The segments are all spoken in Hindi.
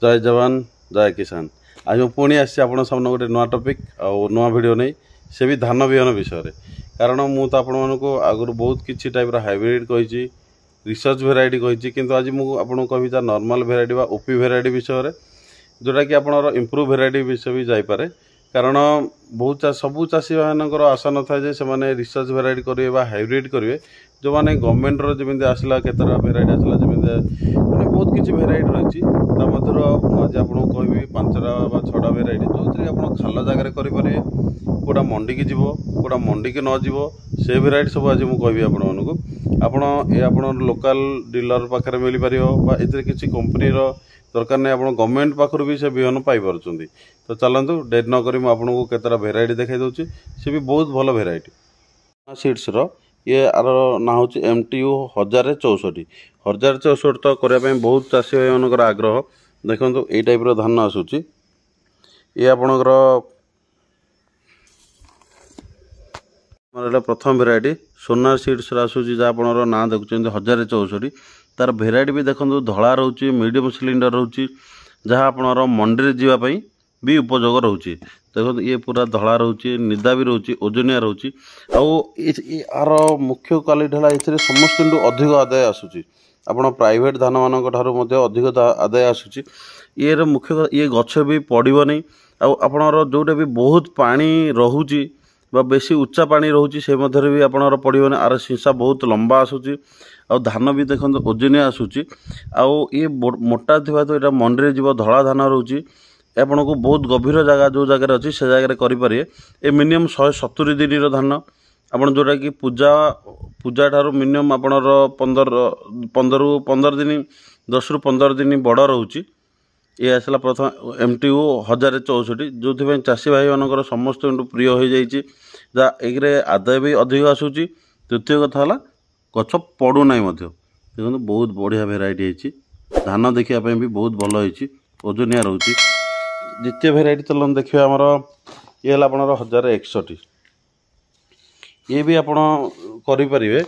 जय जवान जय किसान। आज पुणी आसी आप सामने गोटे नुआ टॉपिक नुआ वीडियो नहीं से भी धान बिहन विषय कारण मु तो आपको आगु बहुत किसी टाइप हाइब्रिड कही रिसर्च भेराइटी कही कि आज मुझे कह नॉर्मल भेराइटी बा ओपी भेराइटी विषय जोटा कि आप इम्प्रूव भेराइटी विषय भी जापे कारण बहुत सबू चाषी मानकर आशा न था से मैंने रिसर्च भेराइटी करेंगे हाइब्रिड करेंगे जो मैंने गवर्नमेंट जमी आसला केतरा भेराइटी आसला जमी मैंने बहुत किसी भेराइटी रही मध्य आज आपको कहबी 5टा बा 6टा भेराइटी जो थी आप खाल जगह करेंगे कौटा मंडी की जीव कौटा मंडी की न जीव से भेराइटी सब आज मुझे कहबी आप लोकल डीलर पाखे मिल पार किसी कंपनी दरकार नहीं आप गवर्नमेंट पाखर भी से बिहन पाइपर तो चलतु डेट नक आपको केतटा भेराइटी देखा दूसरी सी भी बहुत भल भेराइटी सीड्स ये आर ना हूँ MTU 1064 तो करने बहुत चाषी भाई मानकर आग्रह देखो ये टाइप धान आसूची ये आपणकर प्रथम भेराइटी सोनार सीड्स आसूची जहाँ आप ना देखुं 1064 तार भेराइटी भी देखो धला रोचे मीडियम सिलिंडर रोचे जहाँ आप मंडी जावाई भी उपयोग रोचे देखो ये पूरा धला रोचे निदा भी रोचे ओजनिया रोचे आर मुख्य क्वालिटी है ये समस्त अधिक आदाय आसूची आपण प्राइवेट धान मान अधिक आदाय आसूची ये मुख्य ये गछ भी पड़ो नहीं आपणर जोटा भी बहुत पानी रोचे बेसी उच्चा पानी रोचे से मध्य भी आपणर पड़ो आर शीशा बहुत लंबा आसूची धान भी देखो ओजनिया आसूची ये मोटा थी तो यहाँ मंडी जीव धला धान रोचे आपन को बहुत गभीर जगह जो जगह अच्छी से जगह करेंगे ये मिनिमम 170 दिन धान आपन जोटा कि पूजा ठार मिनिमम आपणर 15 दिन 10 ରୁ 15 दिन बड़ रोचे ये आसला प्रथम MTU 1064 जो चाषी भाई मानकर समस्त प्रिय हो जा एक आदाय भी अधिक आसूची द्वितीय कथा है गछ पड़ूना देखो बहुत बढ़िया भेराइटी धान देखापी भी बहुत भल होती ओजनिया रोचे द्वितीय भेराइटी चलन देखिए आमर ये है आपनर 1061 ये भी आपण करें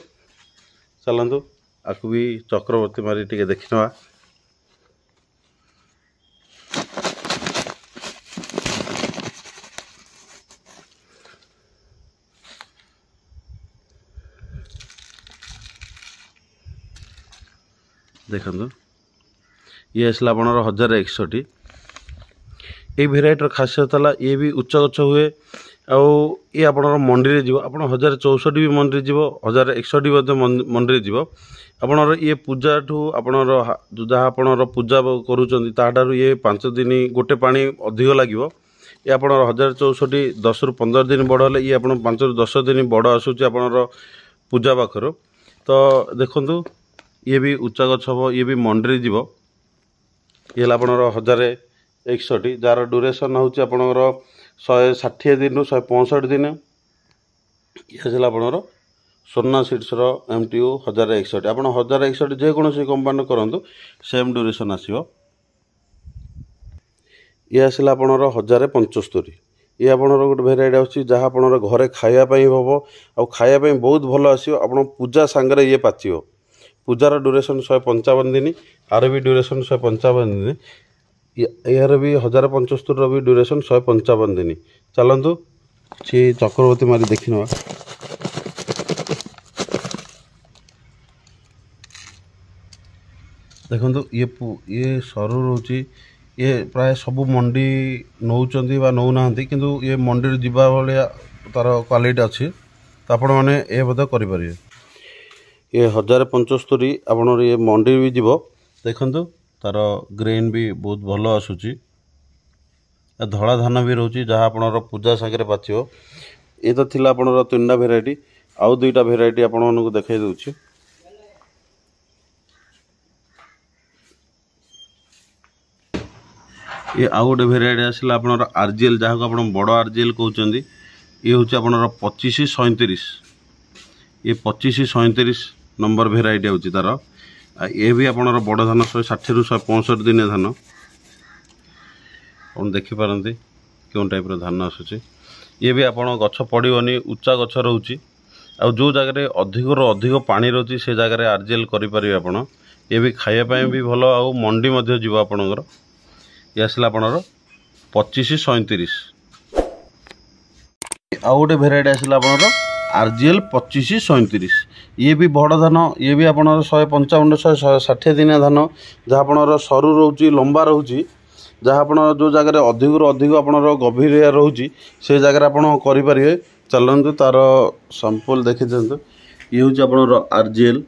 चलतु आपको भी चक्रवर्ती मारी टे देखना देखो ये आसला आपनर 1061 ये भेराइटर खासियत है ये भी उच्च गछ हुए ये आप मंडी जीव आप 1064 भी मंडी जीव 1061 मंडी जीव आपणर ये पूजा ठू आपणर जहाँ आपणर पूजा करूँ ये 5 दिन गोटे पानी अधिक लगे ये आप 1064 10 ରୁ 15 दिन बड़ है ये आप 5 ରୁ 10 दिन बड़ आसूँ आपणर पूजा पाखर तो देखु ये भी उच्चा गछ हम ये भी मंडी जीव ये आपणर 1061 जार ड्यूरेशन हूँ आपणर 160 दिन ରୁ 165 दिन ये आपणर सोना सीड्स MTU 1061 आप 1061 जेकोसी कंपानी करूँ सेम ड्यूरेशन आसो ये आसला आपणर 1075 ये आपणर गोटे भेराइटी आसूँ जहाँ आपणर घरे खायापाई हम आ खायापाई बहुत भल आसो आप पूजा सांगरे ये पाचिव पूजार ड्यूरेशन 155 दिन आर भी ड्यूरेशन 155 दिन यार भी 1075 भी ड्यूरेशन 155 दिन चलतु सी चक्रवर्ती मारी देखना देखो ये सरू रोचे ये प्राय सबू मंडी नौकरी नौना किंतु ये मंडी जीवा भाया तार क्वालिटी अच्छी तो आपण मैंने ये बोध करें ये 1075 आपन ये मंडी भी जीव देखु तार ग्रेन भी बहुत भल आसूची धड़ा धान भी रोचे जहाँ आपणर पूजा सागर पाचिव ये तो थिला आपणर 3टा भेराइटी आउ 2टा भेराइटी आपण मानक देखाई दूची ये आउ गोटे भेराइटी आसला आपणर RGL जहाँ को आप बड़ RGL कहते ये हूँ आपणर 2537 ये 2537 नंबर भेराइटी हूँ तार ये भी आपणर बड़ धान 160 ରୁ 165 दिन धान आप देखिपारती क्यों टाइप धान आसूँ ये भी आप गछ पड़ोनी उच्चा गछ रोचे आ जो जगह अधिक अधिक पानी रोचे से जगह RGL करें आप ये भी खायापाई भी भल आ मंडी जीव आपणकर ये आसला आपणर 2537। आउ गोटे भेराइटी आसला आपणर RGL 2537। ये भी बड़ धान, ये भी आपणर 155 160 दिनिया धान, जहाँ आपणर सरू रोचे लंबा रोचे, जहाँ आप जो जगह अधिक अधिक आपणर गभीर रोचे से जगह आप करें। चलते तार सैंपल देखी दिखाँ। ये हूँ आपणर RGL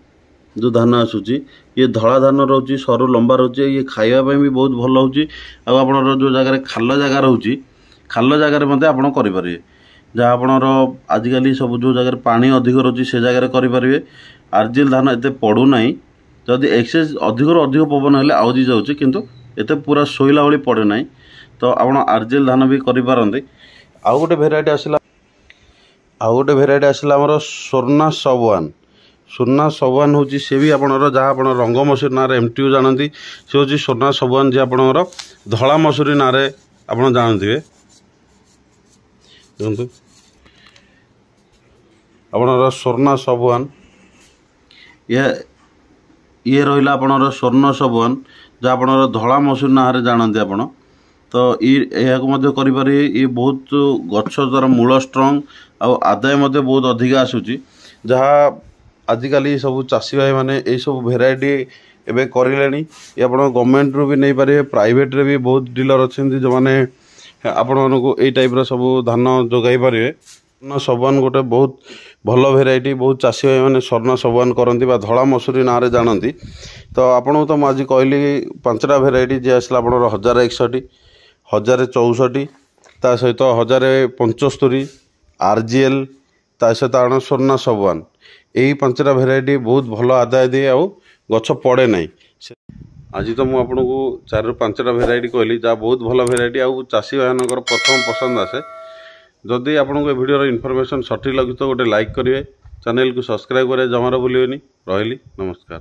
जो धान आसूची, ये धला धान रोचे, सरू लंबा रोचे, ये खावाई भी बहुत भल होची। आपणर जो जगह खाल जगह रोचे, खाल जगह मध्य आप करें, जहाँ आपणर आजिकल सब जो जगह पानी अधिक रोचे से जगह करें। RGL धान एत पड़ूना, जदि एक्सेस अधिक अधिक पवन हेल्ले आउजी जाऊँगी, किंतु एते पूरा शोला भाई पड़े ना। तो आप RGL धान भी करें। आउ गोटे भेराइटी आसला, आमर स्वर्णा सब1। स्वर्णा सब1 हूँ सी भी आपणर जहाँ आप रंग मसूरी ना MTU जानती, सी हूँ स्वर्णा सब1 जी आपणर धला मसूरी ना आप जानते। देखो आपणर स्वर्णा सब1, ये रहा आपणर स्वर्ण सब1 जहाँ आपणर धला मसूरी ना जानते आपण। तो यह करें। ये बहुत गछ द्वारा मूल स्ट्रंग आदाय बहुत अधिक आसूची, जहाँ आजिकल सब चाषी भाई मैंने यही सब भेराइटी एवं करें। ये आप गवर्नमेंट रू भी नहीं पारे, प्राइवेट रे भी बहुत डीलर अच्छा जो मैंने आपण को यही टाइप सब धान जोगाई पारे। स्वर्ण सब1 गोटे बहुत भल भेराइटी, बहुत चाषी भाई मैंने स्वर्ण सब1 करती धला मसूरी ना जानती। तो आपको तो मुझे कहली 5टा भेराइटी जी आसला आप 1061, 1064, ता सहित 1075 RGL, ता सहित आण स्वर्णा सब1। यही 5टा भेराइटी बहुत भल आदाय दिए, आउ गछ पड़े ना। आज तो मुझे आपको 4 ରୁ 5टा भेराइटी कहली, जहाँ बहुत भल भेराइटी आउ चाषी भाई प्रथम पसंद आसे। जदि आपको ये वीडियो इनफॉरमेशन सठिक लगी तो गोटे लाइक करेंगे, चैनल को सब्सक्राइब करें जमार भूलें। रही नमस्कार।